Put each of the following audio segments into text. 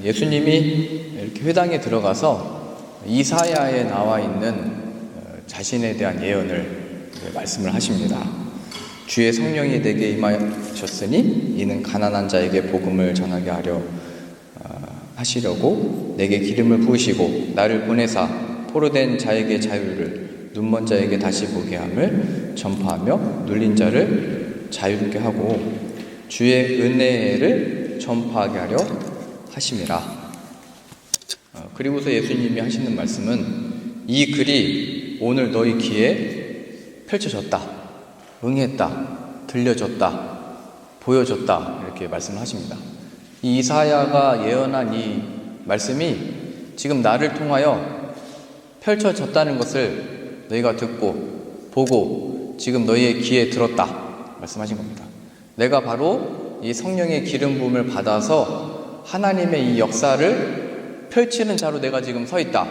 예수님이 이렇게 회당에 들어가서 이사야에 나와 있는 자신에 대한 예언을 말씀을 하십니다. 주의 성령이 내게 임하셨으니 이는 가난한 자에게 복음을 전하게 하려 하시려고 내게 기름을 부으시고 나를 보내사 포로된 자에게 자유를 눈먼 자에게 다시 보게 함을 전파하며 눌린 자를 자유롭게 하고 주의 은혜를 전파하게 하려 하심이라. 그리고서 예수님이 하시는 말씀은 이 글이 오늘 너희 귀에 펼쳐졌다, 응했다, 들려졌다, 보여졌다, 이렇게 말씀을 하십니다. 이 이사야가 예언한 이 말씀이 지금 나를 통하여 펼쳐졌다는 것을 너희가 듣고 보고 지금 너희의 귀에 들었다 말씀하신 겁니다. 내가 바로 이 성령의 기름 부음을 받아서 하나님의 이 역사를 펼치는 자로 내가 지금 서 있다,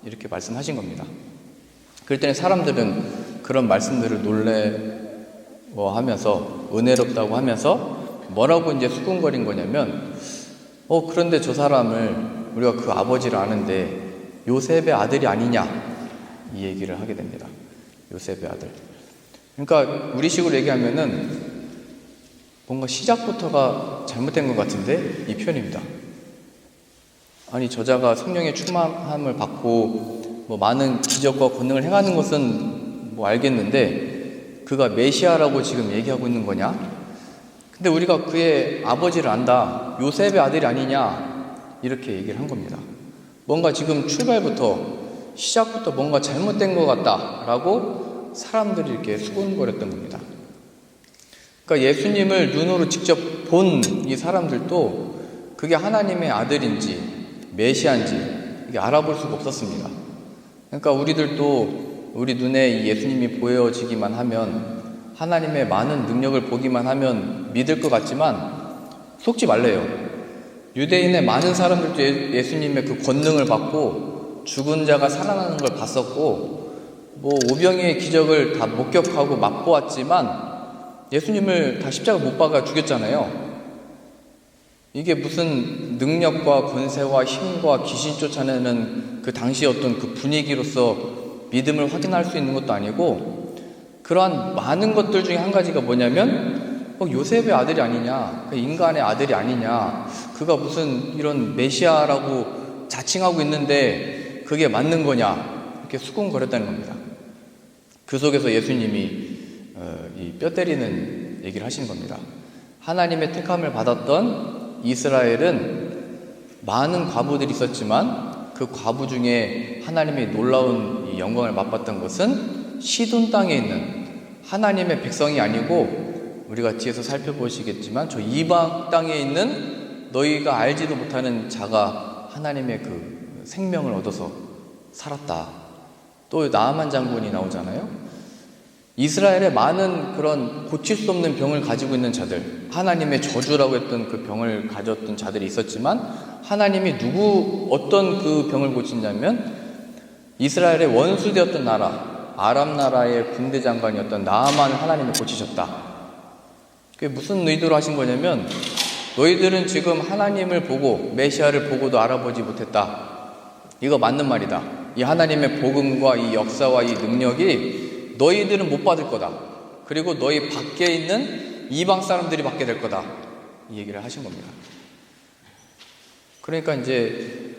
이렇게 말씀하신 겁니다. 그럴 때는 사람들은 그런 말씀들을 놀래워하면서 은혜롭다고 하면서 뭐라고 이제 수군거린 거냐면 그런데 저 사람을 우리가 그 아버지를 아는데 요셉의 아들이 아니냐, 이 얘기를 하게 됩니다. 요셉의 아들. 그러니까 우리식으로 얘기하면은 뭔가 시작부터가 잘못된 것 같은데 이 표현입니다. 아니, 저자가 성령의 충만함을 받고 많은 기적과 권능을 행하는 것은 알겠는데 그가 메시아라고 지금 얘기하고 있는 거냐? 근데 우리가 그의 아버지를 안다, 요셉의 아들이 아니냐, 이렇게 얘기를 한 겁니다. 뭔가 지금 시작부터 뭔가 잘못된 것 같다라고 사람들이 이렇게 수군거렸던 겁니다. 그러니까 예수님을 눈으로 직접 본 이 사람들도 그게 하나님의 아들인지 메시아인지 이게 알아볼 수가 없었습니다. 그러니까 우리들도 우리 눈에 이 예수님이 보여지기만 하면, 하나님의 많은 능력을 보기만 하면 믿을 것 같지만 속지 말래요. 유대인의 많은 사람들도 예수님의 그 권능을 받고 죽은 자가 살아나는 걸 봤었고 오병이의 기적을 다 목격하고 맛보았지만 예수님을 다 십자가 못 박아 죽였잖아요. 이게 무슨 능력과 권세와 힘과 귀신 쫓아내는 그 당시 어떤 그 분위기로서 믿음을 확인할 수 있는 것도 아니고, 그러한 많은 것들 중에 한 가지가 뭐냐면 요셉의 아들이 아니냐, 인간의 아들이 아니냐, 그가 무슨 이런 메시아라고 자칭하고 있는데 그게 맞는 거냐, 이렇게 수군거렸다는 겁니다. 그 속에서 예수님이 이 뼈 때리는 얘기를 하시는 겁니다. 하나님의 택함을 받았던 이스라엘은 많은 과부들이 있었지만 그 과부 중에 하나님의 놀라운 이 영광을 맛봤던 것은 시돈 땅에 있는 하나님의 백성이 아니고, 우리가 뒤에서 살펴보시겠지만 저 이방 땅에 있는 너희가 알지도 못하는 자가 하나님의 그 생명을 얻어서 살았다. 또 나아만 장군이 나오잖아요. 이스라엘에 많은 그런 고칠 수 없는 병을 가지고 있는 자들, 하나님의 저주라고 했던 그 병을 가졌던 자들이 있었지만 하나님이 어떤 그 병을 고친다면 이스라엘의 원수되었던 나라, 아람 나라의 군대 장관이었던 나아만을 하나님이 고치셨다. 그게 무슨 의도로 하신 거냐면, 너희들은 지금 하나님을 보고 메시아를 보고도 알아보지 못했다. 이거 맞는 말이다. 이 하나님의 복음과 이 역사와 이 능력이 너희들은 못 받을 거다. 그리고 너희 밖에 있는 이방 사람들이 받게 될 거다. 이 얘기를 하신 겁니다. 그러니까 이제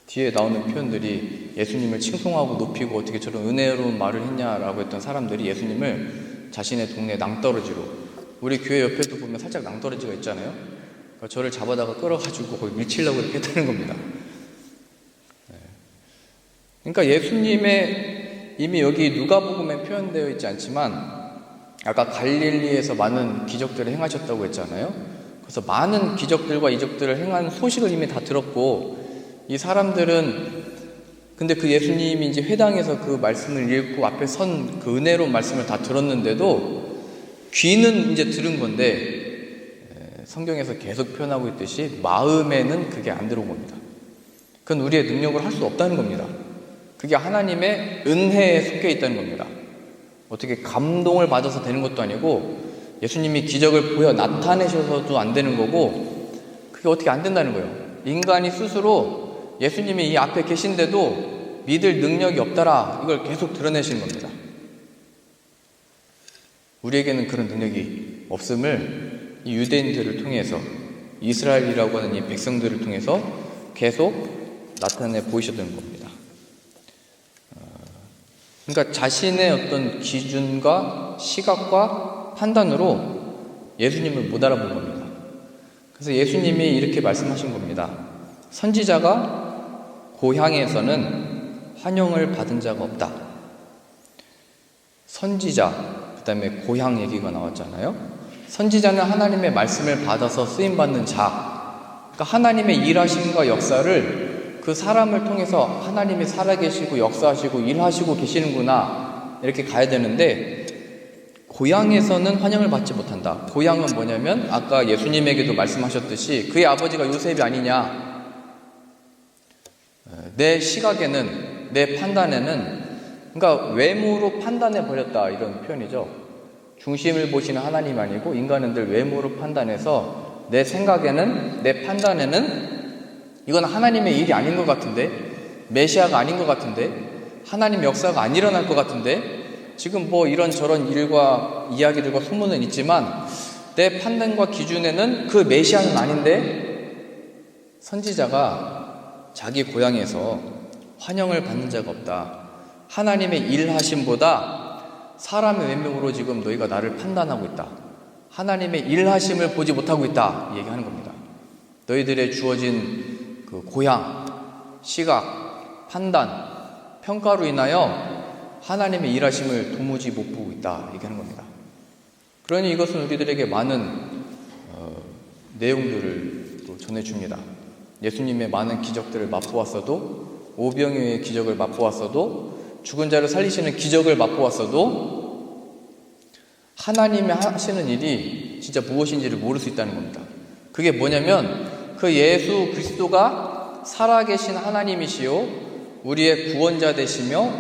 뒤에 나오는 표현들이 예수님을 칭송하고 높이고 어떻게 저런 은혜로운 말을 했냐라고 했던 사람들이 예수님을 자신의 동네 낭떠러지로, 우리 교회 옆에도 보면 살짝 낭떠러지가 있잖아요. 그러니까 저를 잡아다가 끌어가지고 거기 밀치려고 이렇게 했다는 겁니다. 그러니까 예수님의 이미 여기 누가복음에 표현되어 있지 않지만 아까 갈릴리에서 많은 기적들을 행하셨다고 했잖아요. 그래서 많은 기적들과 이적들을 행한 소식을 이미 다 들었고, 이 사람들은 근데 그 예수님이 이제 회당에서 그 말씀을 읽고 앞에 선 그 은혜로운 말씀을 다 들었는데도 귀는 이제 들은 건데 성경에서 계속 표현하고 있듯이 마음에는 그게 안 들어온 겁니다. 그건 우리의 능력으로 할 수 없다는 겁니다. 그게 하나님의 은혜에 속해 있다는 겁니다. 어떻게 감동을 받아서 되는 것도 아니고 예수님이 기적을 보여 나타내셔서도 안 되는 거고, 그게 어떻게 안 된다는 거예요. 인간이 스스로 예수님이 이 앞에 계신데도 믿을 능력이 없다라 이걸 계속 드러내시는 겁니다. 우리에게는 그런 능력이 없음을 이 유대인들을 통해서, 이스라엘이라고 하는 이 백성들을 통해서 계속 나타내 보이셨던 겁니다. 그러니까 자신의 어떤 기준과 시각과 판단으로 예수님을 못 알아본 겁니다. 그래서 예수님이 이렇게 말씀하신 겁니다. 선지자가 고향에서는 환영을 받은 자가 없다. 선지자, 그 다음에 고향 얘기가 나왔잖아요. 선지자는 하나님의 말씀을 받아서 쓰임받는 자, 그러니까 하나님의 일하심과 역사를 그 사람을 통해서 하나님이 살아계시고 역사하시고 일하시고 계시는구나 이렇게 가야 되는데, 고향에서는 환영을 받지 못한다. 고향은 뭐냐면 아까 예수님에게도 말씀하셨듯이 그의 아버지가 요셉이 아니냐. 내 시각에는, 내 판단에는, 그러니까 외모로 판단해 버렸다 이런 표현이죠. 중심을 보시는 하나님이 아니고 인간은 늘 외모로 판단해서 내 생각에는, 내 판단에는 이건 하나님의 일이 아닌 것 같은데, 메시아가 아닌 것 같은데, 하나님 역사가 안 일어날 것 같은데, 지금 뭐 이런저런 일과 이야기들과 소문은 있지만 내 판단과 기준에는 그 메시아는 아닌데, 선지자가 자기 고향에서 환영을 받는 자가 없다. 하나님의 일하심보다 사람의 외모로 지금 너희가 나를 판단하고 있다. 하나님의 일하심을 보지 못하고 있다. 이 얘기하는 겁니다. 너희들의 주어진 그 고향, 시각, 판단, 평가로 인하여 하나님의 일하심을 도무지 못 보고 있다 얘기하는 겁니다. 그러니 이것은 우리들에게 많은 내용들을 또 전해줍니다. 예수님의 많은 기적들을 맛보았어도, 오병이어의 기적을 맛보았어도, 죽은 자를 살리시는 기적을 맛보았어도 하나님이 하시는 일이 진짜 무엇인지를 모를 수 있다는 겁니다. 그게 뭐냐면 그 예수 그리스도가 살아계신 하나님이시요 우리의 구원자 되시며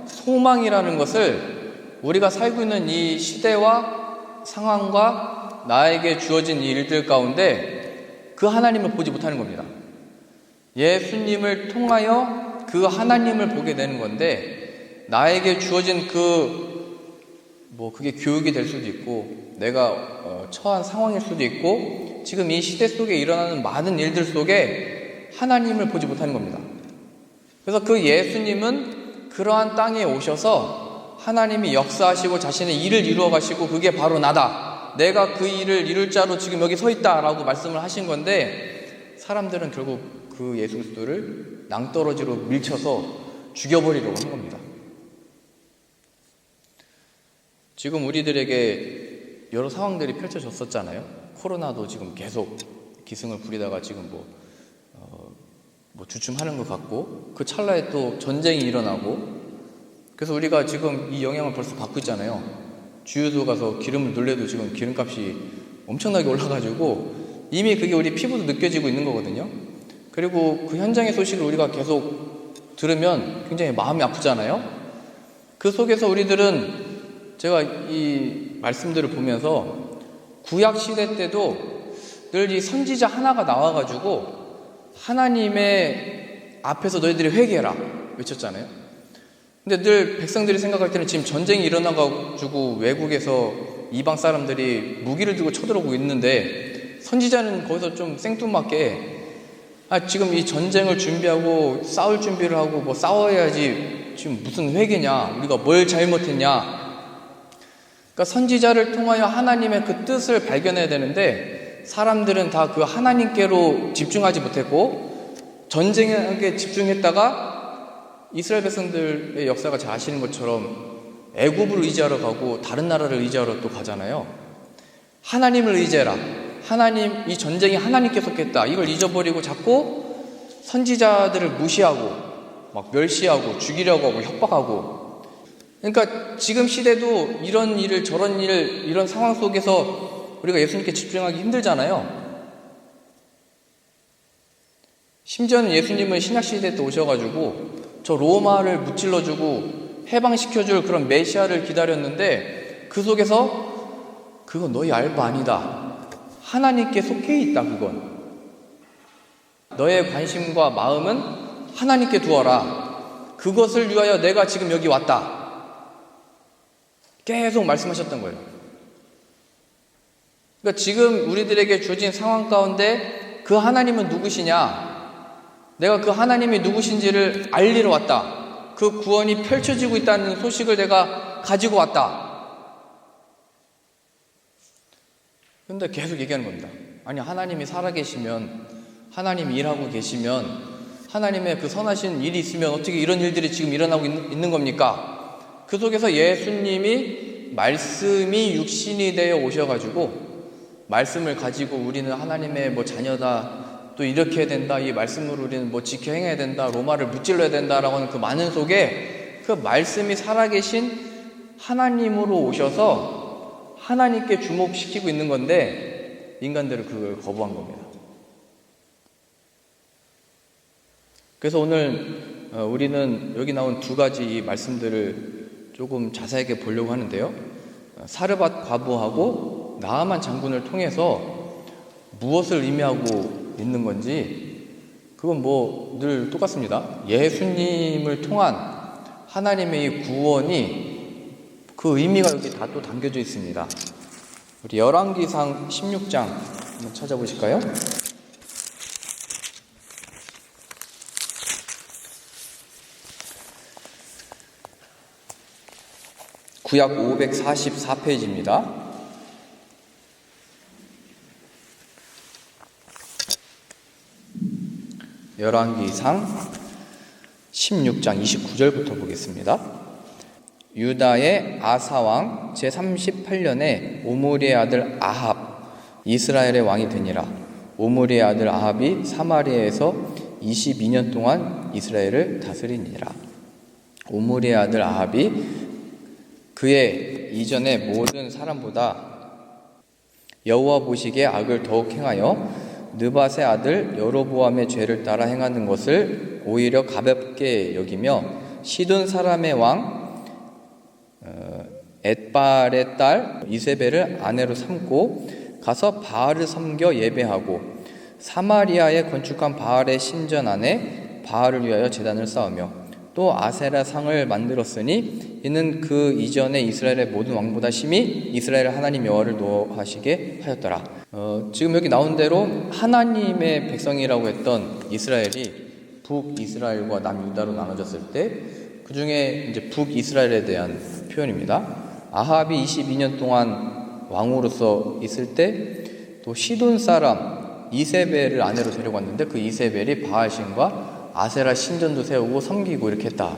소망이라는 것을 우리가 살고 있는 이 시대와 상황과 나에게 주어진 일들 가운데 그 하나님을 보지 못하는 겁니다. 예수님을 통하여 그 하나님을 보게 되는 건데, 나에게 주어진 그게 교육이 될 수도 있고 내가 처한 상황일 수도 있고 지금 이 시대 속에 일어나는 많은 일들 속에 하나님을 보지 못하는 겁니다. 그래서 그 예수님은 그러한 땅에 오셔서 하나님이 역사하시고 자신의 일을 이루어 가시고 그게 바로 나다, 내가 그 일을 이룰 자로 지금 여기 서 있다 라고 말씀을 하신 건데, 사람들은 결국 그 예수 그리스도를 낭떠러지로 밀쳐서 죽여버리려고 한 겁니다. 지금 우리들에게 여러 상황들이 펼쳐졌었잖아요. 코로나도 지금 계속 기승을 부리다가 지금 주춤하는 것 같고, 그 찰나에 또 전쟁이 일어나고, 그래서 우리가 지금 이 영향을 벌써 받고 있잖아요. 주유소 가서 기름을 넣으려도 지금 기름값이 엄청나게 올라가지고 이미 그게 우리 피부도 느껴지고 있는 거거든요. 그리고 그 현장의 소식을 우리가 계속 들으면 굉장히 마음이 아프잖아요. 그 속에서 우리들은, 제가 이 말씀들을 보면서 구약 시대 때도 늘 이 선지자 하나가 나와가지고 하나님의 앞에서 너희들이 회개해라 외쳤잖아요. 근데 늘 백성들이 생각할 때는 지금 전쟁이 일어나가지고 외국에서 이방 사람들이 무기를 들고 쳐들어오고 있는데, 선지자는 거기서 좀 생뚱맞게 지금 이 전쟁을 준비하고 싸울 준비를 하고 싸워야지 지금 무슨 회개냐, 우리가 뭘 잘못했냐. 그러니까 선지자를 통하여 하나님의 그 뜻을 발견해야 되는데, 사람들은 다 그 하나님께로 집중하지 못했고 전쟁에 집중했다가 이스라엘 백성들의 역사가 잘 아시는 것처럼 애굽을 의지하러 가고 다른 나라를 의지하러 또 가잖아요. 하나님을 의지해라, 하나님, 이 전쟁이 하나님께 속했다, 이걸 잊어버리고 자꾸 선지자들을 무시하고 막 멸시하고 죽이려고 하고 협박하고. 그러니까 지금 시대도 이런 일을, 저런 일, 이런 상황 속에서 우리가 예수님께 집중하기 힘들잖아요. 심지어는 예수님은 신약시대 때 오셔가지고 저 로마를 무찔러주고 해방시켜줄 그런 메시아를 기다렸는데, 그 속에서 그건 너희 알 바 아니다, 하나님께 속해 있다, 그건 너의 관심과 마음은 하나님께 두어라. 그것을 위하여 내가 지금 여기 왔다. 계속 말씀하셨던 거예요. 그러니까 지금 우리들에게 주어진 상황 가운데 그 하나님은 누구시냐? 내가 그 하나님이 누구신지를 알리러 왔다. 그 구원이 펼쳐지고 있다는 소식을 내가 가지고 왔다. 그런데 계속 얘기하는 겁니다. 아니, 하나님이 살아계시면, 하나님이 일하고 계시면, 하나님의 그 선하신 일이 있으면 어떻게 이런 일들이 지금 일어나고 있는 겁니까? 그 속에서 예수님이 말씀이 육신이 되어 오셔가지고 말씀을 가지고 우리는 하나님의 뭐 자녀다, 또 이렇게 해야 된다, 이 말씀으로 우리는 뭐 지켜 행해야 된다, 로마를 무찔러야 된다라고 하는 그 많은 속에 그 말씀이 살아계신 하나님으로 오셔서 하나님께 주목시키고 있는 건데 인간들은 그걸 거부한 겁니다. 그래서 오늘 우리는 여기 나온 두 가지 말씀들을 조금 자세하게 보려고 하는데요. 사르밧 과부하고 나아만 장군을 통해서 무엇을 의미하고 있는 건지 그건 뭐 늘 똑같습니다. 예수님을 통한 하나님의 구원이 그 의미가 여기 다 또 담겨져 있습니다. 우리 열왕기상 16장 한번 찾아보실까요? 구약 544페이지입니다. 열왕기상 16장 29절부터 보겠습니다. 유다의 아사왕 제38년에 오므리의 아들 아합 이스라엘의 왕이 되니라. 오므리의 아들 아합이 사마리아에서 22년 동안 이스라엘을 다스리니라. 오므리의 아들 아합이 그의 이전의 모든 사람보다 여호와 보시기에 악을 더욱 행하여 느밧의 아들 여로보암의 죄를 따라 행하는 것을 오히려 가볍게 여기며 시돈 사람의 왕 엣발의 딸 이세벨을 아내로 삼고 가서 바알을 섬겨 예배하고 사마리아에 건축한 바알의 신전 안에 바알을 위하여 제단을 쌓으며 또 아세라 상을 만들었으니 이는 그 이전에 이스라엘의 모든 왕보다 심히 이스라엘 하나님 여호와를 노하시게 하였더라. 지금 여기 나온 대로 하나님의 백성이라고 했던 이스라엘이 북이스라엘과 남유다로 나눠졌을 때 그 중에 이제 북이스라엘에 대한 표현입니다. 아합이 22년 동안 왕으로서 있을 때 또 시돈 사람 이세벨을 아내로 데려갔는데 그 이세벨이 바알신과 아세라 신전도 세우고 섬기고 이렇게 했다.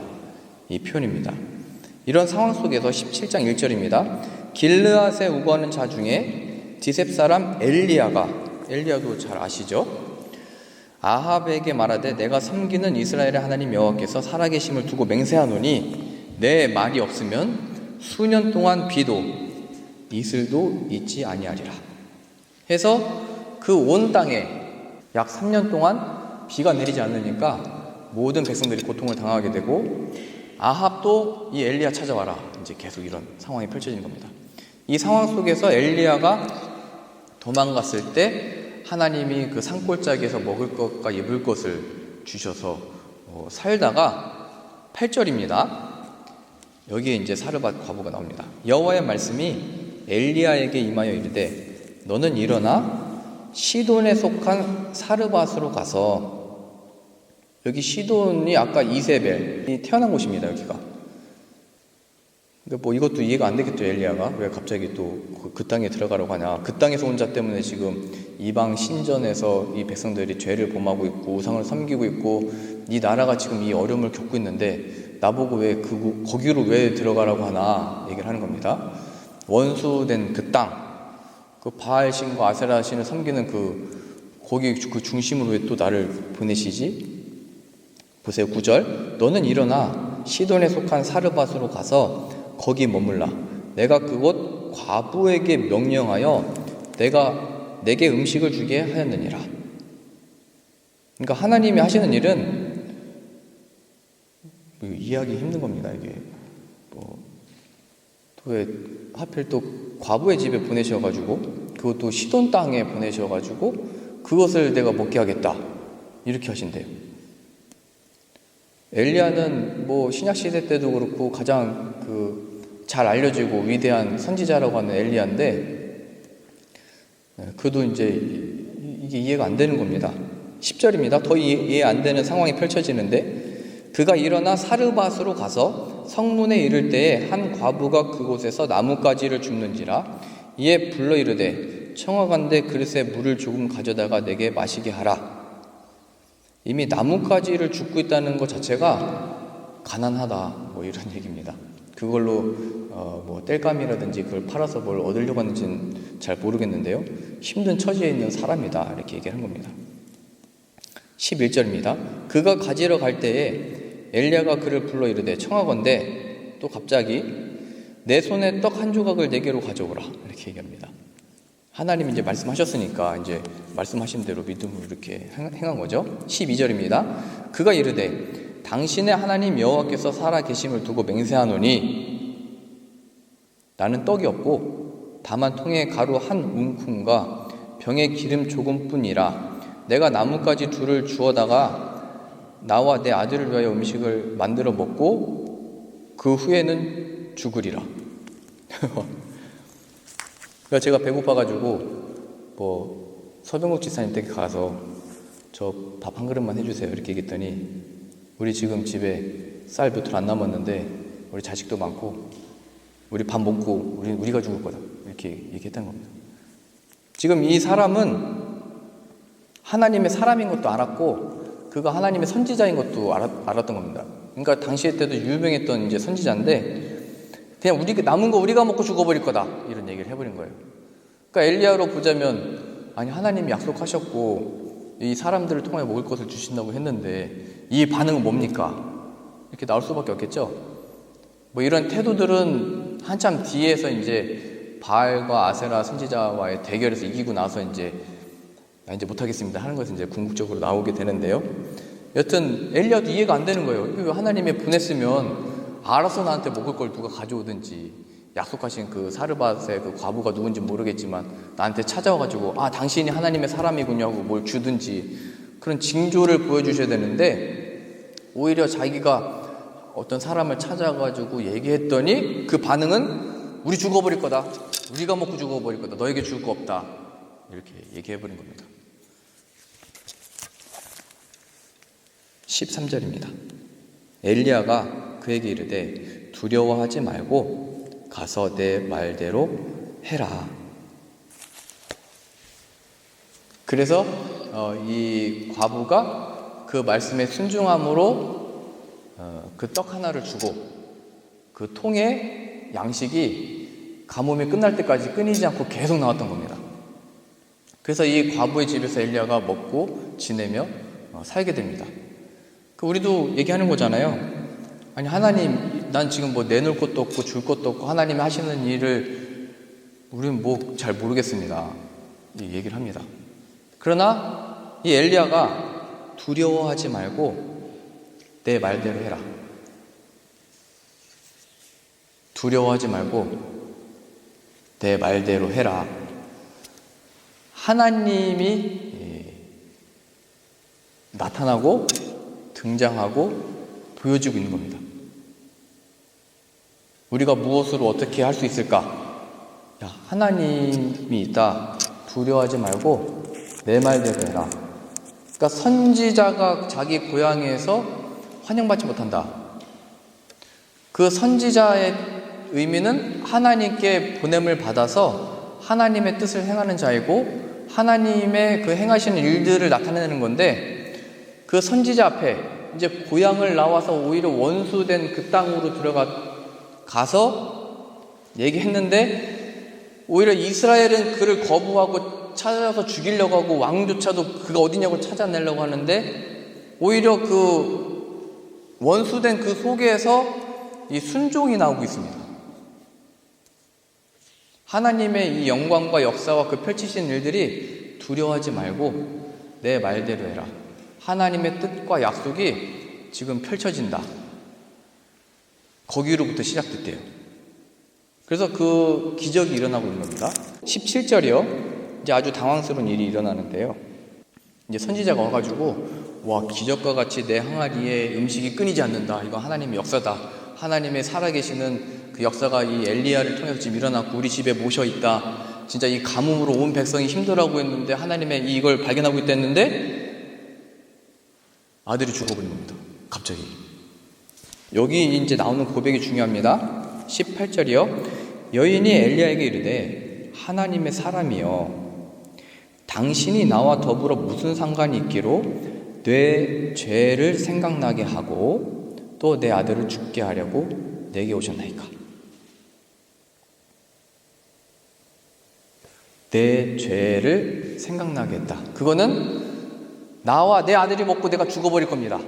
이 표현입니다. 이런 상황 속에서 17장 1절입니다. 길르앗에 우거하는 자 중에 디셉 사람 엘리야도 잘 아시죠? 아합에게 말하되 내가 섬기는 이스라엘의 하나님 여호와께서 살아계심을 두고 맹세하노니 내 말이 없으면 수년 동안 비도 이슬도 있지 아니하리라. 해서 그 온 땅에 약 3년 동안 비가 내리지 않으니까 모든 백성들이 고통을 당하게 되고 아합도 이 엘리야 찾아와라. 이제 계속 이런 상황이 펼쳐지는 겁니다. 이 상황 속에서 엘리야가 도망갔을 때 하나님이 그 산골짜기에서 먹을 것과 입을 것을 주셔서 살다가 8절입니다. 여기에 이제 사르밧 과부가 나옵니다. 여호와의 말씀이 엘리야에게 임하여 이르되 너는 일어나 시돈에 속한 사르밧으로 가서 여기 시돈이 아까 이세벨이 태어난 곳입니다. 여기가. 그러니까 뭐 이것도 이해가 안 되겠죠. 엘리야가 왜 갑자기 또 그 땅에 들어가려고 하냐. 그 땅에서 온 자 때문에 지금 이방 신전에서 이 백성들이 죄를 범하고 있고 우상을 섬기고 있고 이 나라가 지금 이 어려움을 겪고 있는데 나보고 왜 거기로 왜 들어가라고 하나 얘기를 하는 겁니다. 원수된 그 땅, 그 바알 신과 아세라 신을 섬기는 거기 그 중심으로 왜 또 나를 보내시지? 보세요. 9절. 너는 일어나 시돈에 속한 사르밧으로 가서 거기 머물라. 내가 그곳 과부에게 명령하여 내게 음식을 주게 하였느니라. 그러니까 하나님이 하시는 일은 이해하기 힘든 겁니다. 이게 왜 하필 또 과부의 집에 보내셔가지고 그것도 시돈 땅에 보내셔가지고 그것을 내가 먹게 하겠다. 이렇게 하신대요. 엘리야는 뭐 신약 시대 때도 그렇고 가장 잘 알려지고 위대한 선지자라고 하는 엘리야인데, 그도 이제 이게 이해가 안 되는 겁니다. 10절입니다. 더 이해 안 되는 상황이 펼쳐지는데, 그가 일어나 사르밧으로 가서 성문에 이를 때에 한 과부가 그곳에서 나뭇가지를 줍는지라. 이에 불러 이르되 청하건대 그릇에 물을 조금 가져다가 내게 마시게 하라. 이미 나뭇가지를 줍고 있다는 것 자체가 가난하다, 뭐 이런 얘기입니다. 그걸로 뭐 땔감이라든지 그걸 팔아서 뭘 얻으려고 하는지는 잘 모르겠는데요, 힘든 처지에 있는 사람이다, 이렇게 얘기를 한 겁니다. 11절입니다. 그가 가지러 갈 때에 엘리야가 그를 불러 이르되 청하건대, 또 갑자기 내 손에 떡 한 조각을 내게로 가져오라, 이렇게 얘기합니다. 하나님이 이제 말씀하셨으니까 이제 말씀하신 대로 믿음으로 이렇게 행한 거죠. 12절입니다. 그가 이르되 당신의 하나님 여호와께서 살아 계심을 두고 맹세하노니 나는 떡이 없고 다만 통에 가루 한 움큼과 병에 기름 조금뿐이라. 내가 나뭇가지 둘을 주워다가 나와 내 아들을 위하여 음식을 만들어 먹고 그 후에는 죽으리라. 그러니까 제가 배고파가지고 뭐 서병국 지사님 댁에 가서 저 밥 한 그릇만 해주세요, 이렇게 얘기했더니 우리 지금 집에 쌀 몇 톨 안 남았는데 우리 자식도 많고 우리 밥 먹고 우리가 죽을 거다, 이렇게 얘기했던 겁니다. 지금 이 사람은 하나님의 사람인 것도 알았고 그가 하나님의 선지자인 것도 알았던 겁니다. 그러니까 당시에 때도 유명했던 이제 선지자인데 그냥 남은 거 우리가 먹고 죽어버릴 거다, 이런 얘기를 해버린 거예요. 그러니까 엘리야로 보자면, 아니 하나님이 약속하셨고 이 사람들을 통해 먹을 것을 주신다고 했는데 이 반응은 뭡니까? 이렇게 나올 수밖에 없겠죠. 뭐 이런 태도들은 한참 뒤에서 이제 바알과 아세라 선지자와의 대결에서 이기고 나서 이제 못하겠습니다 하는 것은 이제 궁극적으로 나오게 되는데요. 여튼 엘리야도 이해가 안 되는 거예요. 이거 하나님이 보냈으면 알아서 나한테 먹을 걸 누가 가져오든지, 약속하신 그 사르밧의 그 과부가 누군지 모르겠지만 나한테 찾아와가지고 당신이 하나님의 사람이군요 하고 뭘 주든지 그런 징조를 보여주셔야 되는데, 오히려 자기가 어떤 사람을 찾아가지고 얘기했더니 그 반응은 우리 죽어버릴 거다, 우리가 먹고 죽어버릴 거다, 너에게 줄 거 없다, 이렇게 얘기해버린 겁니다. 13절입니다. 엘리야가 그에게 이르되 두려워하지 말고 가서 내 말대로 해라. 그래서 이 과부가 그 말씀에 순종함으로 그 떡 하나를 주고 그 통에 양식이 가뭄이 끝날 때까지 끊이지 않고 계속 나왔던 겁니다. 그래서 이 과부의 집에서 엘리야가 먹고 지내며 살게 됩니다. 우리도 얘기하는 거잖아요. 아니 하나님, 난 지금 뭐 내놓을 것도 없고 줄 것도 없고 하나님이 하시는 일을 우리는 뭐 잘 모르겠습니다, 이 얘기를 합니다. 그러나 이 엘리야가 두려워하지 말고 내 말대로 해라. 두려워하지 말고 내 말대로 해라. 하나님이 나타나고 등장하고 보여지고 있는 겁니다. 우리가 무엇으로 어떻게 할 수 있을까? 하나님이 있다, 두려워하지 말고 내 말대로 해라. 그러니까 선지자가 자기 고향에서 환영받지 못한다. 그 선지자의 의미는 하나님께 보냄을 받아서 하나님의 뜻을 행하는 자이고 하나님의 그 행하시는 일들을 나타내는 건데, 그 선지자 앞에 이제 고향을 나와서 오히려 원수된 그 땅으로 들어가서 얘기했는데 오히려 이스라엘은 그를 거부하고 찾아서 죽이려고 하고 왕조차도 그가 어디냐고 찾아내려고 하는데, 오히려 그 원수된 그 속에서 이 순종이 나오고 있습니다. 하나님의 이 영광과 역사와 그 펼치신 일들이 두려워하지 말고 내 말대로 해라. 하나님의 뜻과 약속이 지금 펼쳐진다. 거기로부터 시작됐대요. 그래서 그 기적이 일어나고 있는 겁니다. 17절이요. 이제 아주 당황스러운 일이 일어나는데요. 이제 선지자가 와가지고 와, 기적과 같이 내 항아리에 음식이 끊이지 않는다. 이건 하나님의 역사다. 하나님의 살아계시는 그 역사가 이 엘리야를 통해서 지금 일어났고 우리 집에 모셔 있다. 진짜 이 가뭄으로 온 백성이 힘들어하고 있는데 하나님의 이걸 발견하고 있다는데 아들이 죽어버린 겁니다. 갑자기. 여기 이제 나오는 고백이 중요합니다. 18절이요. 여인이 엘리야에게 이르되 하나님의 사람이여 당신이 나와 더불어 무슨 상관이 있기로 내 죄를 생각나게 하고 또 내 아들을 죽게 하려고 내게 오셨나이까. 내 죄를 생각나게 했다. 그거는 나와 내 아들이 먹고 내가 죽어버릴 겁니다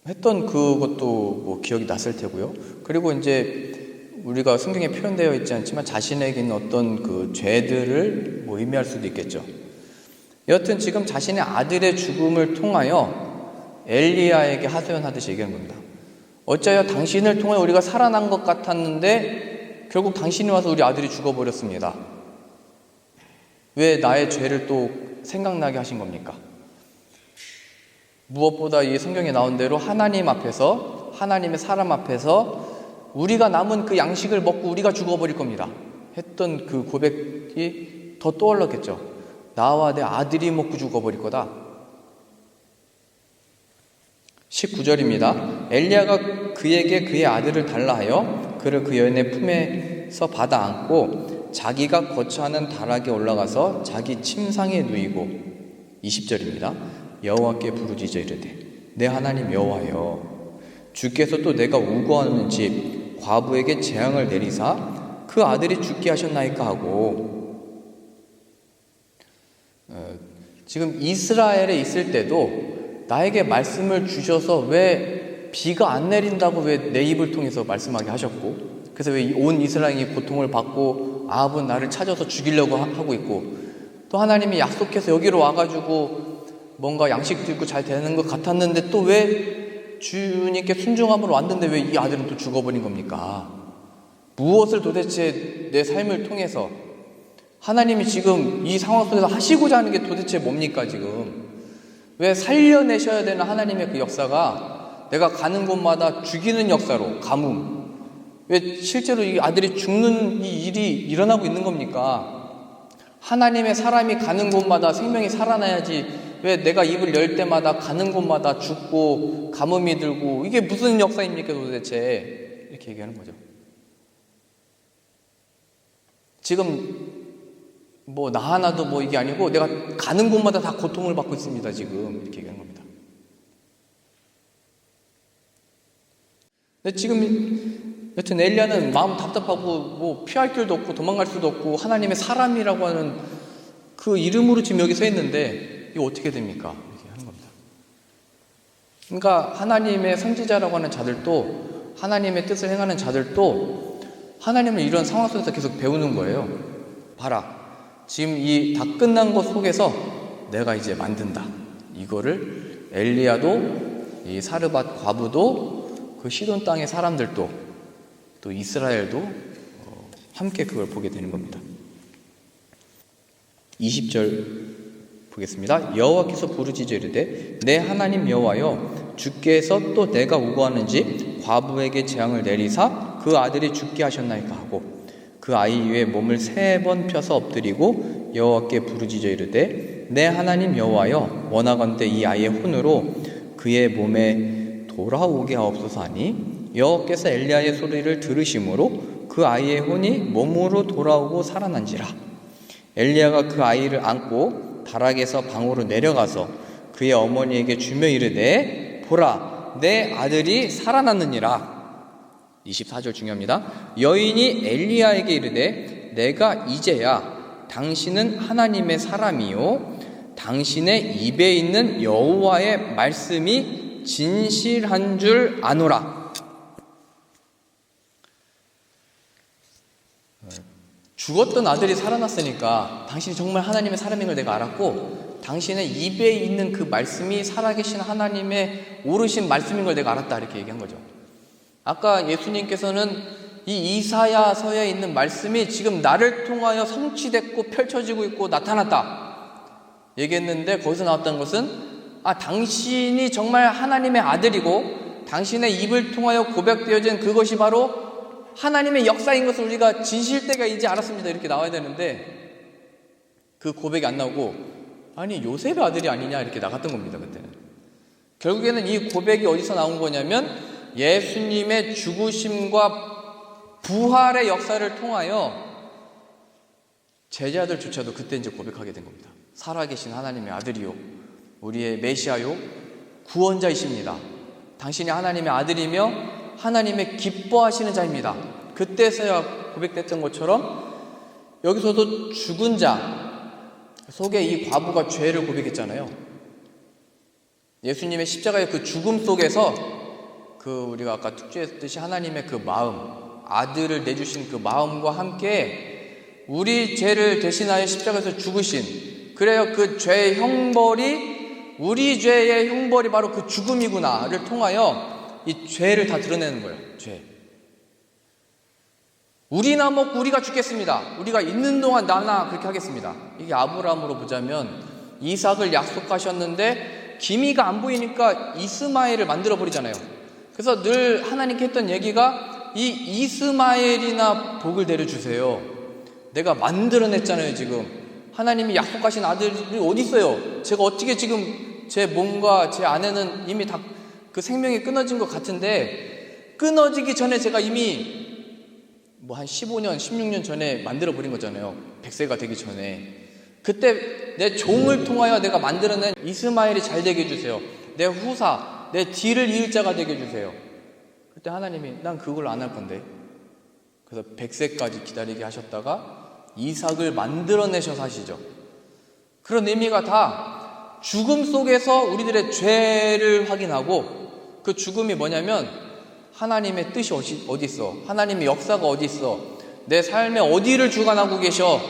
했던 그것도 뭐 기억이 났을 테고요. 그리고 이제 우리가 성경에 표현되어 있지 않지만 자신에게 있는 어떤 그 죄들을 뭐 의미할 수도 있겠죠. 여하튼 지금 자신의 아들의 죽음을 통하여 엘리야에게 하소연하듯이 얘기하는 겁니다. 어찌하여 당신을 통해 우리가 살아난 것 같았는데 결국 당신이 와서 우리 아들이 죽어버렸습니다. 왜 나의 죄를 또 생각나게 하신 겁니까? 무엇보다 이 성경에 나온 대로 하나님 앞에서, 하나님의 사람 앞에서 우리가 남은 그 양식을 먹고 우리가 죽어버릴 겁니다 했던 그 고백이 더 떠올랐겠죠. 나와 내 아들이 먹고 죽어버릴 거다. 19절입니다. 엘리야가 그에게 그의 아들을 달라 하여 그를 그 여인의 품에서 받아 안고 자기가 거처하는 다락에 올라가서 자기 침상에 누이고 20절입니다. 여호와께 부르짖어 이르되 내 하나님 여호와여 주께서 또 내가 우거하는 집 과부에게 재앙을 내리사 그 아들이 죽게 하셨나이까 하고 지금 이스라엘에 있을 때도 나에게 말씀을 주셔서 왜 비가 안 내린다고 왜 내 입을 통해서 말씀하게 하셨고 그래서 왜 온 이스라엘이 고통을 받고 아합은 나를 찾아서 죽이려고 하고 있고 또 하나님이 약속해서 여기로 와가지고 뭔가 양식도 있고 잘 되는 것 같았는데 또 왜 주님께 순종함으로 왔는데 왜 이 아들은 또 죽어버린 겁니까? 무엇을 도대체 내 삶을 통해서 하나님이 지금 이 상황 속에서 하시고자 하는 게 도대체 뭡니까 지금? 왜 살려내셔야 되는 하나님의 그 역사가 내가 가는 곳마다 죽이는 역사로 가뭄 왜 실제로 이 아들이 죽는 이 일이 일어나고 있는 겁니까? 하나님의 사람이 가는 곳마다 생명이 살아나야지 왜 내가 입을 열 때마다 가는 곳마다 죽고 가뭄이 들고 이게 무슨 역사입니까 도대체? 이렇게 얘기하는 거죠. 지금 뭐 나 하나도 뭐 이게 아니고 내가 가는 곳마다 다 고통을 받고 있습니다 지금 이렇게 얘기하는 겁니다. 근데 지금 여튼 엘리야는 마음 답답하고 뭐 피할 길도 없고 도망갈 수도 없고 하나님의 사람이라고 하는 그 이름으로 지금 여기 서 있는데 이거 어떻게 됩니까? 이렇게 하는 겁니다. 그러니까 하나님의 선지자라고 하는 자들도 하나님의 뜻을 행하는 자들도 하나님을 이런 상황 속에서 계속 배우는 거예요. 봐라. 지금 이 다 끝난 것 속에서 내가 이제 만든다. 이거를 엘리야도 이 사르밧 과부도 그 시돈 땅의 사람들도 또 이스라엘도 함께 그걸 보게 되는 겁니다. 20절 보겠습니다. 여호와께서 부르짖어 이르되 내 하나님 여호와여 주께서 또 내가 우거하는지 과부에게 재앙을 내리사 그 아들이 죽게 하셨나이까 하고 그 아이 위에 몸을 3번 펴서 엎드리고 여호와께 부르짖어 이르되 내 하나님 여호와여 원하건대 이 아이의 혼으로 그의 몸에 돌아오게 하옵소서 하니 여호와께서 엘리야의 소리를 들으심으로 그 아이의 혼이 몸으로 돌아오고 살아난지라. 엘리야가 그 아이를 안고 다락에서 방으로 내려가서 그의 어머니에게 주며 이르되 보라 내 아들이 살아났느니라. 24절 중요합니다. 여인이 엘리야에게 이르되 내가 이제야 당신은 하나님의 사람이요 당신의 입에 있는 여호와의 말씀이 진실한 줄 아노라. 죽었던 아들이 살아났으니까 당신이 정말 하나님의 사람인 걸 내가 알았고 당신의 입에 있는 그 말씀이 살아계신 하나님의 오르신 말씀인 걸 내가 알았다 이렇게 얘기한 거죠. 아까 예수님께서는 이 이사야서에 있는 말씀이 지금 나를 통하여 성취됐고 펼쳐지고 있고 나타났다 얘기했는데 거기서 나왔던 것은 당신이 정말 하나님의 아들이고 당신의 입을 통하여 고백되어진 그것이 바로 하나님의 역사인 것을 우리가 진실되게 이제 알았습니다. 이렇게 나와야 되는데 그 고백이 안 나오고 아니 요셉의 아들이 아니냐 이렇게 나갔던 겁니다. 그때는. 결국에는 이 고백이 어디서 나온 거냐면 예수님의 죽으심과 부활의 역사를 통하여 제자들조차도 그때 이제 고백하게 된 겁니다. 살아계신 하나님의 아들이요, 우리의 메시아요, 구원자이십니다. 당신이 하나님의 아들이며 하나님의 기뻐하시는 자입니다. 그때서야 고백됐던 것처럼 여기서도 죽은 자 속에 이 과부가 죄를 고백했잖아요. 예수님의 십자가의 그 죽음 속에서 우리가 아까 특주했듯이 하나님의 그 마음, 아들을 내주신 그 마음과 함께 우리 죄를 대신하여 십자가에서 죽으신, 그래요, 그 죄의 형벌이, 우리 죄의 형벌이 바로 그 죽음이구나를 통하여 이 죄를 다 드러내는 거예요. 죄. 우리나 먹고 우리가 죽겠습니다. 우리가 있는 동안 나나 그렇게 하겠습니다. 이게 아브라함으로 보자면 이삭을 약속하셨는데 기미가 안 보이니까 이스마엘을 만들어 버리잖아요. 그래서 늘 하나님께 했던 얘기가 이 이스마엘이나 복을 내려주세요. 내가 만들어냈잖아요. 지금 하나님이 약속하신 아들이 어디 있어요? 제가 어떻게 지금 제 몸과 제 안에는 이미 다 그 생명이 끊어진 것 같은데, 끊어지기 전에 제가 이미 한 15년, 16년 전에 만들어 버린 거잖아요. 100세가 되기 전에. 그때 내 종을 통하여 내가 만들어낸 이스마엘이 잘 되게 해주세요. 내 후사, 내 뒤를 이을 자가 되게 해주세요. 그때 하나님이 난 그걸 안 할 건데. 그래서 100세까지 기다리게 하셨다가 이삭을 만들어내셔서 하시죠. 그런 의미가 다 죽음 속에서 우리들의 죄를 확인하고, 그 죽음이 뭐냐면 하나님의 뜻이 어디 있어? 하나님의 역사가 어디 있어? 내 삶에 어디를 주관하고 계셔?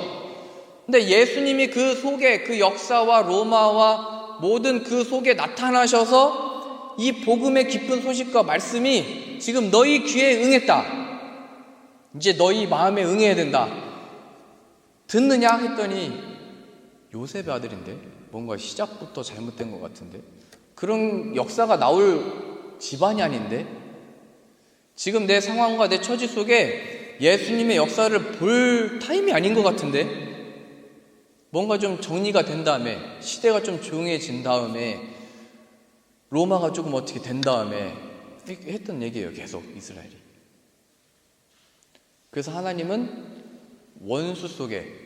근데 예수님이 그 속에, 그 역사와 로마와 모든 그 속에 나타나셔서 이 복음의 기쁜 소식과 말씀이 지금 너희 귀에 응했다. 이제 너희 마음에 응해야 된다. 듣느냐 했더니 요셉의 아들인데 뭔가 시작부터 잘못된 것 같은데, 그런 역사가 나올 집안이 아닌데, 지금 내 상황과 내 처지 속에 예수님의 역사를 볼 타임이 아닌 것 같은데, 뭔가 좀 정리가 된 다음에, 시대가 좀 조용해진 다음에, 로마가 조금 어떻게 된 다음에 했던 얘기예요. 계속 이스라엘이. 그래서 하나님은 원수 속에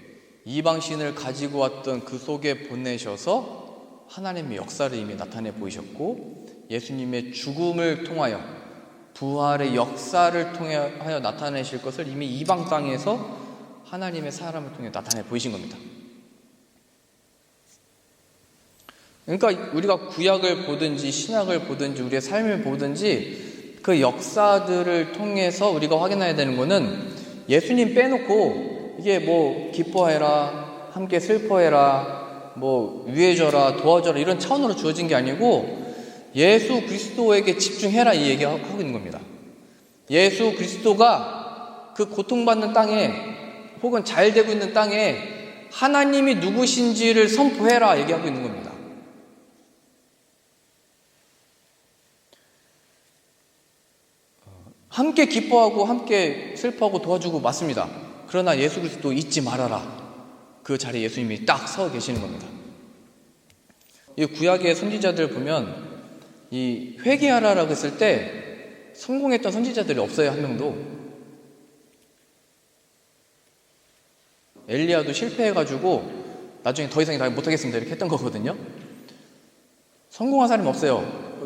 이방신을 가지고 왔던 그 속에 보내셔서 하나님의 역사를 이미 나타내 보이셨고, 예수님의 죽음을 통하여 부활의 역사를 통하여 나타내실 것을 이미 이방 땅에서 하나님의 사람을 통해 나타내 보이신 겁니다. 그러니까 우리가 구약을 보든지 신약을 보든지 우리의 삶을 보든지 그 역사들을 통해서 우리가 확인해야 되는 거는, 예수님 빼놓고 이게 기뻐해라, 함께 슬퍼해라, 위해져라, 도와줘라 이런 차원으로 주어진 게 아니고 예수 그리스도에게 집중해라 이 얘기하고 있는 겁니다. 예수 그리스도가 그 고통받는 땅에 혹은 잘 되고 있는 땅에 하나님이 누구신지를 선포해라 얘기하고 있는 겁니다. 함께 기뻐하고 함께 슬퍼하고 도와주고 맞습니다. 그러나 예수 그리스도 잊지 말아라. 그 자리에 예수님이 딱 서 계시는 겁니다. 이 구약의 선지자들 보면 이 회개하라라고 했을 때 성공했던 선지자들이 없어요. 한 명도. 엘리야도 실패해가지고 나중에 더 이상 못하겠습니다 이렇게 했던 거거든요. 성공한 사람이 없어요.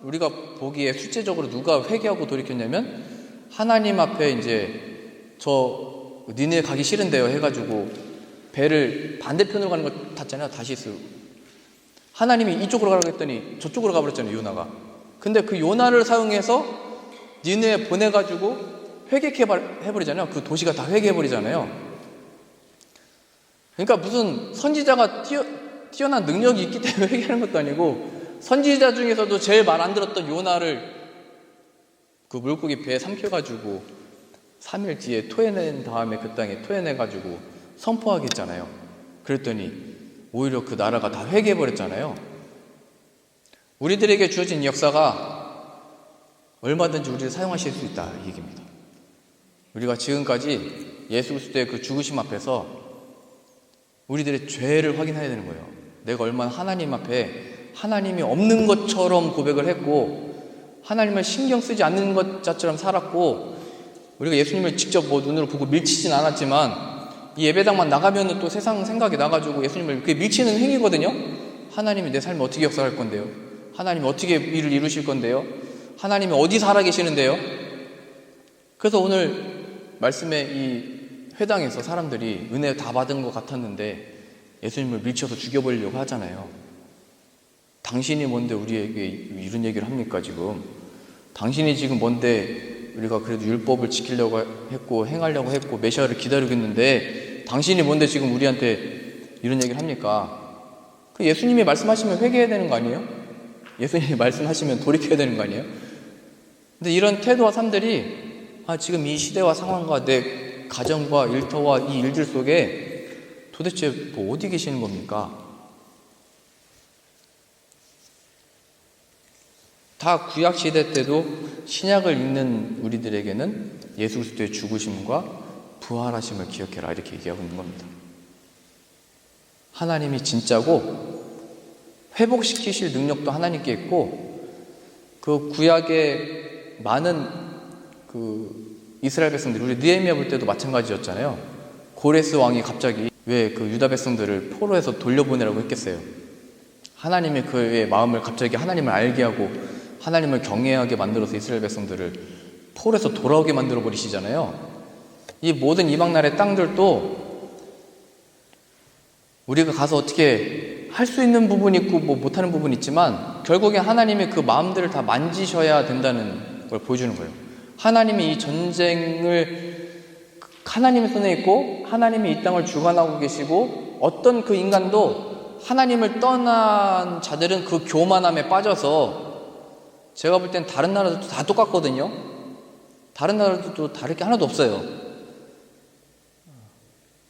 우리가 보기에 숫자적으로 누가 회개하고 돌이켰냐면, 하나님 앞에 이제 저 니네 가기 싫은데요 해가지고 배를 반대편으로 가는 걸 탔잖아요. 다시스. 하나님이 이쪽으로 가라고 했더니 저쪽으로 가버렸잖아요. 요나가. 근데 그 요나를 사용해서 니네 보내가지고 회개해버리잖아요. 그 도시가 다 회개해버리잖아요. 그러니까 무슨 선지자가 뛰어난 능력이 있기 때문에 회개하는 것도 아니고, 선지자 중에서도 제일 말 안 들었던 요나를 그 물고기 배에 삼켜가지고 3일 뒤에 토해낸 다음에 그 땅에 토해내가지고 선포하겠잖아요. 그랬더니 오히려 그 나라가 다 회개해버렸잖아요. 우리들에게 주어진 이 역사가 얼마든지 우리를 사용하실 수 있다, 이 얘기입니다. 우리가 지금까지 예수 그리스도의 그 죽으심 앞에서 우리들의 죄를 확인해야 되는 거예요. 내가 얼마나 하나님 앞에 하나님이 없는 것처럼 고백을 했고, 하나님을 신경 쓰지 않는 것처럼 살았고, 우리가 예수님을 직접 눈으로 보고 밀치진 않았지만 이 예배당만 나가면 또 세상 생각이 나가지고 예수님을 그게 밀치는 행위거든요. 하나님이 내 삶에 어떻게 역사할 건데요? 하나님이 어떻게 일을 이루실 건데요? 하나님이 어디 살아계시는데요? 그래서 오늘 말씀에 이 회당에서 사람들이 은혜 다 받은 것 같았는데 예수님을 밀쳐서 죽여버리려고 하잖아요. 당신이 뭔데 우리에게 이런 얘기를 합니까 지금? 당신이 지금 뭔데 우리가 그래도 율법을 지키려고 했고 행하려고 했고 메시아를 기다리고 있는데 당신이 뭔데 지금 우리한테 이런 얘기를 합니까? 그 예수님이 말씀하시면 회개해야 되는 거 아니에요? 예수님이 말씀하시면 돌이켜야 되는 거 아니에요? 근데 이런 태도와 삶들이 지금 이 시대와 상황과 내 가정과 일터와 이 일들 속에 도대체 뭐 어디 계시는 겁니까? 다 구약 시대 때도 신약을 읽는 우리들에게는 예수 그리스도의 죽으심과 부활하심을 기억해라 이렇게 얘기하고 있는 겁니다. 하나님이 진짜고 회복시키실 능력도 하나님께 있고 그 구약의 많은 그 이스라엘 백성들 우리 느헤미야 볼 때도 마찬가지였잖아요. 고레스 왕이 갑자기 왜 그 유다 백성들을 포로에서 돌려보내라고 했겠어요? 하나님이 그의 마음을 갑자기 하나님을 알게 하고 하나님을 경외하게 만들어서 이스라엘 백성들을 포로에서 돌아오게 만들어 버리시잖아요. 이 모든 이방 나라의 땅들도 우리가 가서 어떻게 할 수 있는 부분이 있고 뭐 못하는 부분이 있지만 결국에 하나님의 그 마음들을 다 만지셔야 된다는 걸 보여주는 거예요. 하나님이 이 전쟁을 하나님의 손에 있고 하나님이 이 땅을 주관하고 계시고 어떤 그 인간도 하나님을 떠난 자들은 그 교만함에 빠져서 제가 볼 땐 다른 나라들도 다 똑같거든요. 다른 나라들도 다를 게 하나도 없어요.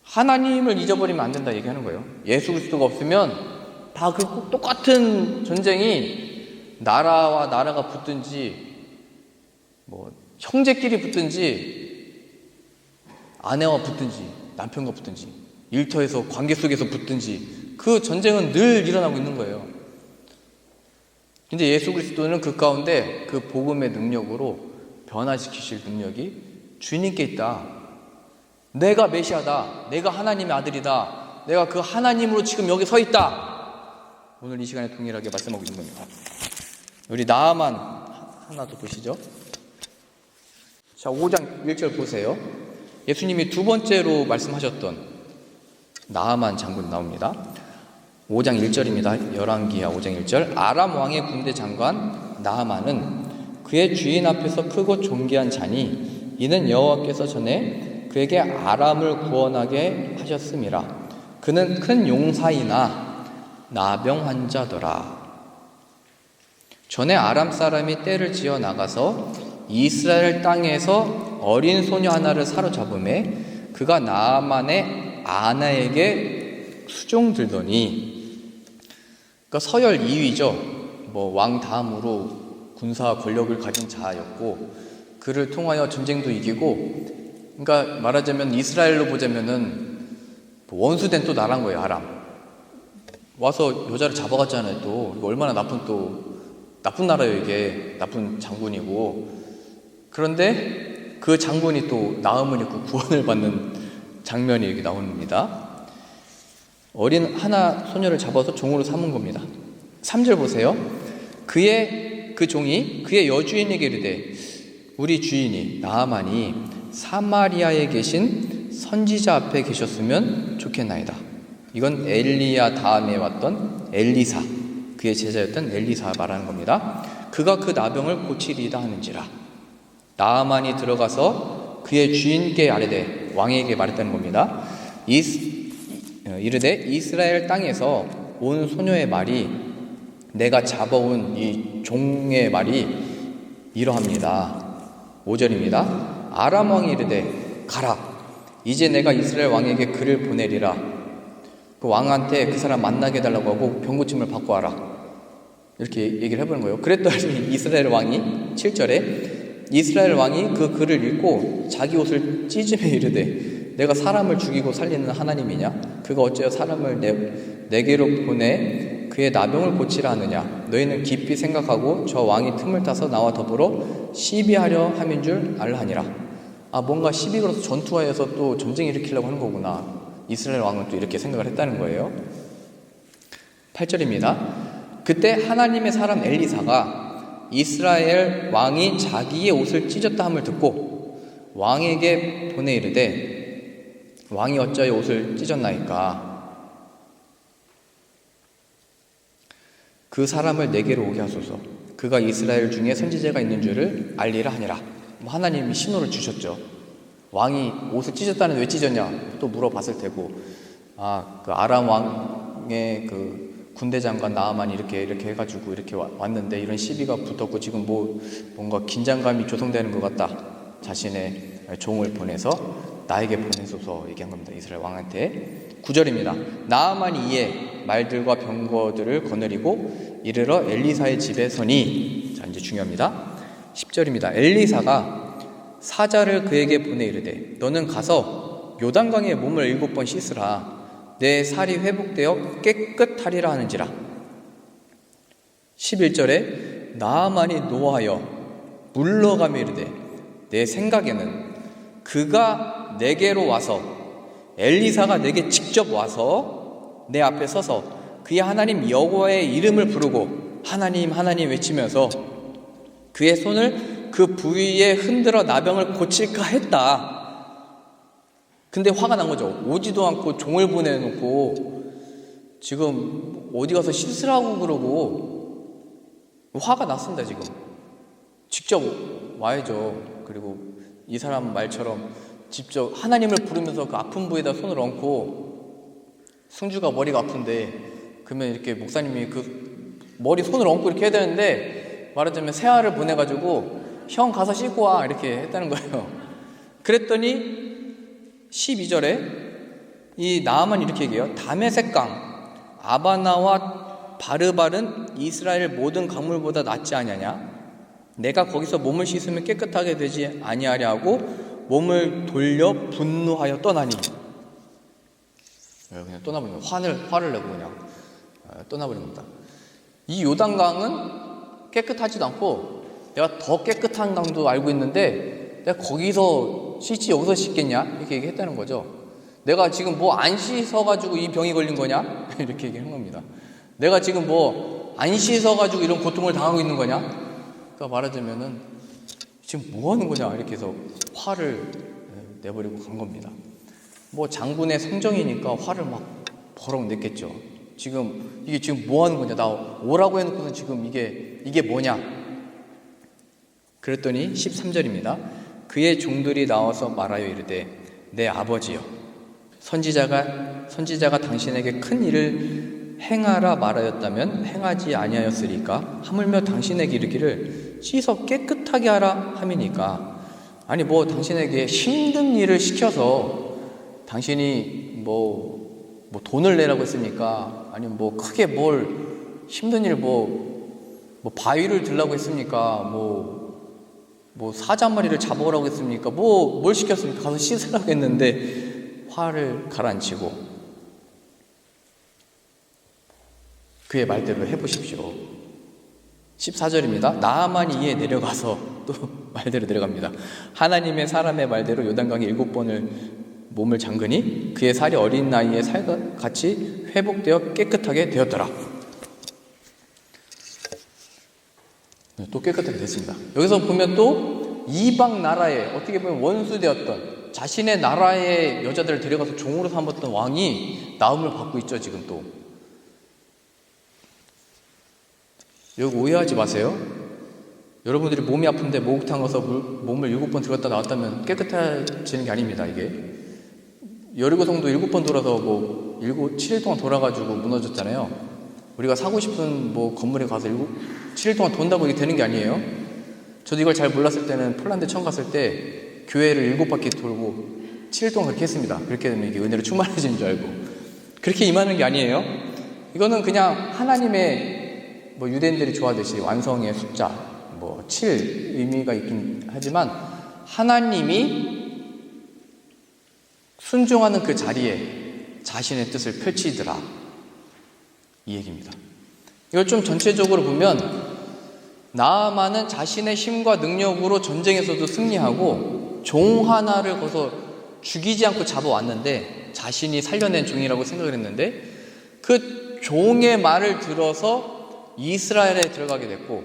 하나님을 잊어버리면 안 된다 얘기하는 거예요. 예수 그리스도가 없으면 다 그 똑같은 전쟁이 나라와 나라가 붙든지 뭐 형제끼리 붙든지 아내와 붙든지 남편과 붙든지 일터에서 관계 속에서 붙든지 그 전쟁은 늘 일어나고 있는 거예요. 근데 예수 그리스도는 그 가운데 그 복음의 능력으로 변화시키실 능력이 주님께 있다. 내가 메시아다. 내가 하나님의 아들이다. 내가 그 하나님으로 지금 여기 서 있다. 오늘 이 시간에 동일하게 말씀하고 있는 겁니다. 우리 나아만 하나 더 보시죠. 자, 5장 1절 보세요. 예수님이 두 번째로 말씀하셨던 나아만 장군 나옵니다. 5장 1절입니다. 열왕기하 5장 1절. 아람 왕의 군대 장관 나아만은 그의 주인 앞에서 크고 존귀한 자니 이는 여호와께서 전에 그에게 아람을 구원하게 하셨음이라. 그는 큰 용사이나 나병 환자더라. 전에 아람 사람이 떼를 지어 나가서 이스라엘 땅에서 어린 소녀 하나를 사로잡음에 그가 나아만의 아내에게 수종들더니, 그러니까 서열 2위죠. 뭐 왕 다음으로 군사 권력을 가진 자였고 그를 통하여 전쟁도 이기고, 그러니까 말하자면 이스라엘로 보자면은 원수된 또 나란 거예요. 아람 와서 여자를 잡아갔잖아요. 또 얼마나 나쁜 나라예요. 이게 나쁜 장군이고. 그런데 그 장군이 또 나음을 입고 구원을 받는 장면이 여기 나옵니다. 어린 하나 소녀를 잡아서 종으로 삼은 겁니다. 3절 보세요. 그 종이 그의 여주인에게 이르되 우리 주인이 나아만이 사마리아에 계신 선지자 앞에 계셨으면 좋겠나이다. 이건 엘리야 다음에 왔던 엘리사, 그의 제자였던 엘리사 말하는 겁니다. 그가 그 나병을 고치리이다 하는지라. 나아만이 들어가서 그의 주인께 아뢰되, 왕에게 말했다는 겁니다. 이르되 이스라엘 땅에서 온 소녀의 말이, 내가 잡아온 이 종의 말이 이러합니다. 5절입니다. 아람 왕이 이르되 가라. 이제 내가 이스라엘 왕에게 글을 보내리라. 그 왕한테 그 사람 만나게 해달라고 하고 병고침을 받고 와라. 이렇게 얘기를 해보는 거예요. 그랬더니 이스라엘 왕이 7절에 이스라엘 왕이 그 글을 읽고 자기 옷을 찢으며 이르되 내가 사람을 죽이고 살리는 하나님이냐? 그가 어찌하여 사람을 내게로 보내 그의 나병을 고치라 하느냐? 너희는 깊이 생각하고 저 왕이 틈을 타서 나와 더불어 시비하려 함인 줄 알라하니라. 뭔가 시비 걸어서 전투하여서 또 전쟁 일으키려고 하는 거구나. 이스라엘 왕은 또 이렇게 생각을 했다는 거예요. 8절입니다. 그때 하나님의 사람 엘리사가 이스라엘 왕이 자기의 옷을 찢었다 함을 듣고 왕에게 보내 이르되 왕이 어찌하여 옷을 찢었나이까? 그 사람을 내게로 오게 하소서. 그가 이스라엘 중에 선지자가 있는 줄을 알리라 하니라. 하나님이 신호를 주셨죠. 왕이 옷을 찢었다는 왜 찢었냐 또 물어봤을 테고, 그 아람 왕의 그 군대 장관 나아만이 이렇게 해가지고 이렇게 왔는데 이런 시비가 붙었고 지금 뭔가 긴장감이 조성되는 것 같다. 자신의 종을 보내서 나에게 보내소서 얘기한 겁니다. 이스라엘 왕한테. 9절입니다. 나아만이 이에 말들과 병거들을 거느리고 이르러 엘리사의 집에 서니, 자 이제 중요합니다. 10절입니다. 엘리사가 사자를 그에게 보내 이르되 너는 가서 요단강에 몸을 7번 씻으라. 내 살이 회복되어 깨끗하리라 하는지라. 11절에 나아만이 노하여 물러가며 이르되 내 생각에는 그가 내게로 와서 엘리사가 내게 직접 와서 내 앞에 서서 그의 하나님 여호와의 이름을 부르고 하나님 하나님 외치면서 그의 손을 그 부위에 흔들어 나병을 고칠까 했다. 근데 화가 난 거죠. 오지도 않고 종을 보내놓고 지금 어디 가서 씻으라고 그러고 화가 났습니다. 지금 직접 와야죠. 그리고 이 사람 말처럼 직접 하나님을 부르면서 그 아픈 부위에다 손을 얹고, 승주가 머리가 아픈데 그러면 이렇게 목사님이 그 머리 손을 얹고 이렇게 해야 되는데 말하자면 새알을 보내가지고 형 가서 씻고 와 이렇게 했다는 거예요. 그랬더니 12절에 이 나아만이 이렇게 얘기해요. 다메섹강 아바나와 바르발은 이스라엘 모든 강물보다 낫지 아니하냐? 내가 거기서 몸을 씻으면 깨끗하게 되지 아니하려 하고 몸을 돌려 분노하여 떠나니. 그냥 떠나버린 거예요. 화를 내고 그냥 떠나버린 겁니다. 이 요단강은 깨끗하지도 않고 내가 더 깨끗한 강도 알고 있는데 내가 거기서 씻지 여기서 씻겠냐? 이렇게 얘기했다는 거죠. 내가 지금 안 씻어가지고 이 병이 걸린 거냐? 이렇게 얘기한 겁니다. 내가 지금 안 씻어가지고 이런 고통을 당하고 있는 거냐? 그러니까 말하자면은 지금 뭐 하는 거냐? 이렇게 해서 화를 내버리고 간 겁니다. 장군의 성정이니까 화를 막 버럭 냈겠죠. 이게 지금 뭐 하는 거냐? 나 오라고 해놓고는 지금 이게 뭐냐? 그랬더니 13절입니다. 그의 종들이 나와서 말하여 이르되 내 아버지여 선지자가 당신에게 큰 일을 행하라 말하였다면 행하지 아니하였으리까? 하물며 당신에게 이르기를 씻어 깨끗하게 하라 함이니까. 아니 당신에게 힘든 일을 시켜서 당신이 돈을 내라고 했습니까? 아니면 크게 힘든 일 바위를 들라고 했습니까? 사자 한 마리를 잡아오라고 했습니까? 뭘 시켰습니까? 가서 씻으라고 했는데 화를 가라앉히고 그의 말대로 해보십시오. 14절입니다. 나아만이 이에 내려가서 또 말대로 내려갑니다. 하나님의 사람의 말대로 요단강에 7번을 몸을 잠그니 그의 살이 어린 나이에 살같이 회복되어 깨끗하게 되었더라. 또 깨끗하게 됐습니다. 여기서 보면 또 이방 나라에 어떻게 보면 원수되었던 자신의 나라의 여자들을 데려가서 종으로 삼았던 왕이 나음을 받고 있죠. 지금 또 여기 오해하지 마세요. 여러분들이 몸이 아픈데 목욕탕 가서 몸을 7번 들었다 나왔다면 깨끗해지는 게 아닙니다. 이게 여리고성도 7번 돌아서 7일 동안 돌아가지고 무너졌잖아요. 우리가 사고 싶은 건물에 가서 7일 동안 돈다고 이게 되는 게 아니에요. 저도 이걸 잘 몰랐을 때는 폴란드 처음 갔을 때 교회를 7바퀴 돌고 7일 동안 그렇게 했습니다. 그렇게 되면 이게 은혜로 충만해지는 줄 알고. 그렇게 임하는 게 아니에요. 이거는 그냥 하나님의 뭐 유대인들이 좋아하듯이 완성의 숫자, 뭐 7 의미가 있긴 하지만 하나님이 순종하는 그 자리에 자신의 뜻을 펼치더라, 이 얘기입니다. 이걸 좀 전체적으로 보면 나아만은 자신의 힘과 능력으로 전쟁에서도 승리하고 종 하나를 거서 죽이지 않고 잡아왔는데, 자신이 살려낸 종이라고 생각을 했는데 그 종의 말을 들어서 이스라엘에 들어가게 됐고,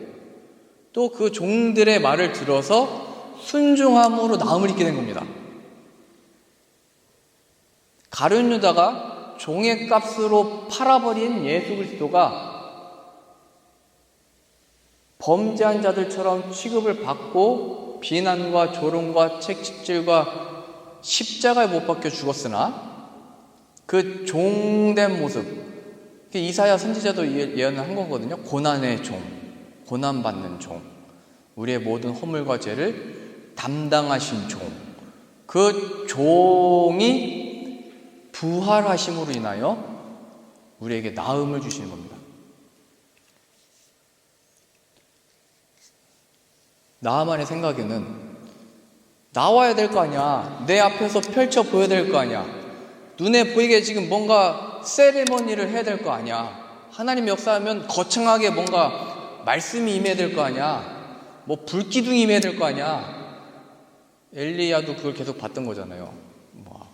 또 그 종들의 말을 들어서 순종함으로 나음을 입게 된 겁니다. 가룟 유다가 종의 값으로 팔아버린 예수 그리스도가 범죄한 자들처럼 취급을 받고 비난과 조롱과 채찍질과 십자가에 못 박혀 죽었으나 그 종된 모습, 이사야 선지자도 예언을 한 거거든요. 고난의 종, 고난받는 종, 우리의 모든 허물과 죄를 담당하신 종, 그 종이 부활하심으로 인하여 우리에게 나음을 주시는 겁니다. 나만의 생각에는 나와야 될 거 아니야. 내 앞에서 펼쳐 보여야 될 거 아니야. 눈에 보이게 지금 뭔가 세리머니를 해야 될 거 아니야. 하나님의 역사하면 거창하게 뭔가 말씀이 임해야 될 거 아니야. 뭐 불기둥이 임해야 될 거 아니야. 엘리야도 그걸 계속 봤던 거잖아요. 뭐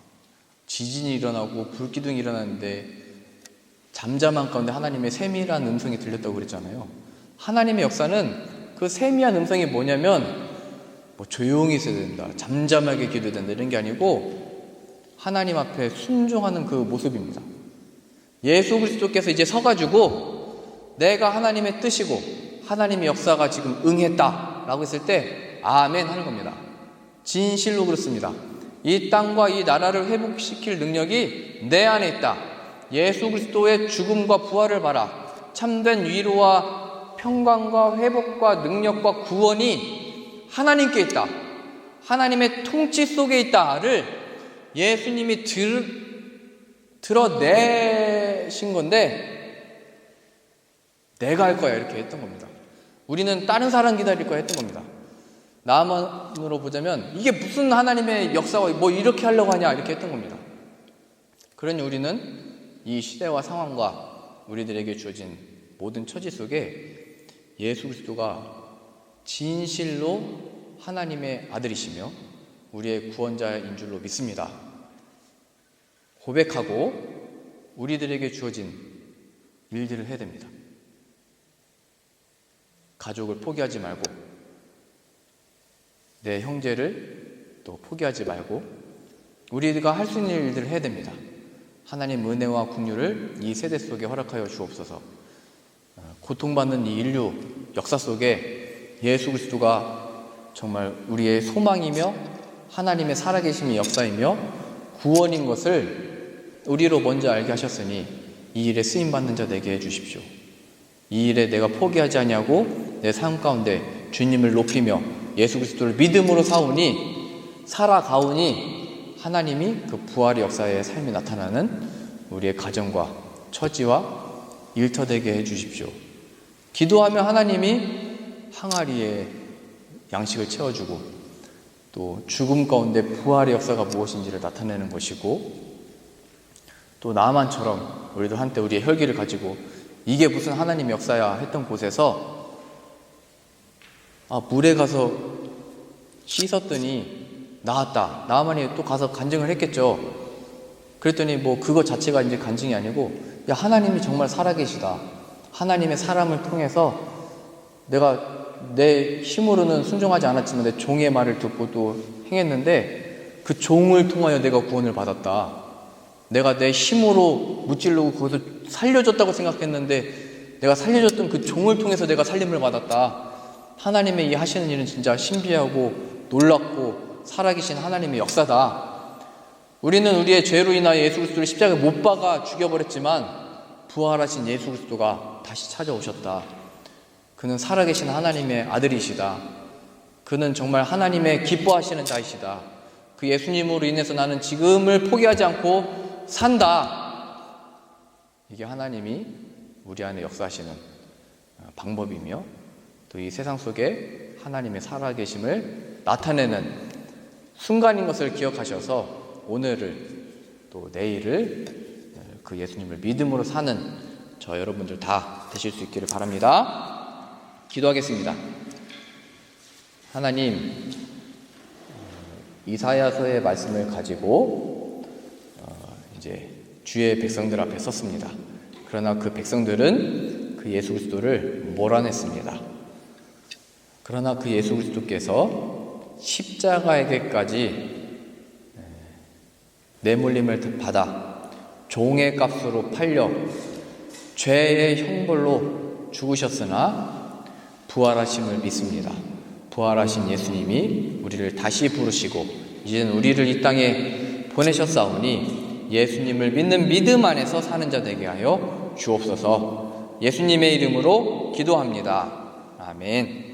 지진이 일어나고 불기둥이 일어나는데 잠잠한 가운데 하나님의 세밀한 음성이 들렸다고 그랬잖아요. 하나님의 역사는 그 세미한 음성이 뭐냐면 뭐 조용히 있어야 된다, 잠잠하게 기도해야 된다, 이런 게 아니고 하나님 앞에 순종하는 그 모습입니다. 예수 그리스도께서 이제 서가지고 내가 하나님의 뜻이고 하나님의 역사가 지금 응했다 라고 했을 때 아멘 하는 겁니다. 진실로 그렇습니다. 이 땅과 이 나라를 회복시킬 능력이 내 안에 있다. 예수 그리스도의 죽음과 부활을 봐라. 참된 위로와 평강과 회복과 능력과 구원이 하나님께 있다. 하나님의 통치 속에 있다를 예수님이 드러내신 건데 내가 할 거야 이렇게 했던 겁니다. 우리는 다른 사람 기다릴 거야 했던 겁니다. 나만으로 보자면 이게 무슨 하나님의 역사가 뭐 이렇게 하려고 하냐 이렇게 했던 겁니다. 그러니 우리는 이 시대와 상황과 우리들에게 주어진 모든 처지 속에 예수 그리스도가 진실로 하나님의 아들이시며 우리의 구원자인 줄로 믿습니다. 고백하고 우리들에게 주어진 일들을 해야 됩니다. 가족을 포기하지 말고 내 형제를 또 포기하지 말고 우리가 할 수 있는 일들을 해야 됩니다. 하나님 은혜와 긍휼을 이 세대 속에 허락하여 주옵소서. 고통받는 이 인류 역사 속에 예수 그리스도가 정말 우리의 소망이며 하나님의 살아계심의 역사이며 구원인 것을 우리로 먼저 알게 하셨으니 이 일에 쓰임받는 자 되게 해주십시오. 이 일에 내가 포기하지 아니하고 내 삶 가운데 주님을 높이며 예수 그리스도를 믿음으로 살아가오니 하나님이 그 부활의 역사의 삶이 나타나는 우리의 가정과 처지와 일터되게 해주십시오. 기도하면 하나님이 항아리에 양식을 채워주고 또 죽음 가운데 부활의 역사가 무엇인지를 나타내는 것이고, 또 나만처럼 우리도 한때 우리의 혈기를 가지고 이게 무슨 하나님의 역사야 했던 곳에서 물에 가서 씻었더니 나았다. 나만이 또 가서 간증을 했겠죠. 그랬더니 뭐 그것 자체가 이제 간증이 아니고 야, 하나님이 정말 살아계시다. 하나님의 사람을 통해서 내가 내 힘으로는 순종하지 않았지만 내 종의 말을 듣고 또 행했는데 그 종을 통하여 내가 구원을 받았다. 내가 내 힘으로 무찔르고 거기서 살려줬다고 생각했는데 내가 살려줬던 그 종을 통해서 내가 살림을 받았다. 하나님의 이 하시는 일은 진짜 신비하고 놀랍고 살아계신 하나님의 역사다. 우리는 우리의 죄로 인하여 예수 그리스도를 십자가에 못 박아 죽여버렸지만 부활하신 예수 그리스도가 다시 찾아오셨다. 그는 살아계신 하나님의 아들이시다. 그는 정말 하나님의 기뻐하시는 자이시다. 그 예수님으로 인해서 나는 지금을 포기하지 않고 산다. 이게 하나님이 우리 안에 역사하시는 방법이며 또 이 세상 속에 하나님의 살아계심을 나타내는 순간인 것을 기억하셔서 오늘을 또 내일을 그 예수님을 믿음으로 사는 저 여러분들 다 되실 수 있기를 바랍니다. 기도하겠습니다. 하나님, 이사야서의 말씀을 가지고 이제 주의 백성들 앞에 섰습니다. 그러나 그 백성들은 그 예수 그리스도를 몰아냈습니다. 그러나 그 예수 그리스도께서 십자가에게까지 내몰림을 받아 종의 값으로 팔려 죄의 형벌로 죽으셨으나 부활하심을 믿습니다. 부활하신 예수님이 우리를 다시 부르시고 이제는 우리를 이 땅에 보내셨사오니 예수님을 믿는 믿음 안에서 사는 자 되게 하여 주옵소서. 예수님의 이름으로 기도합니다. 아멘.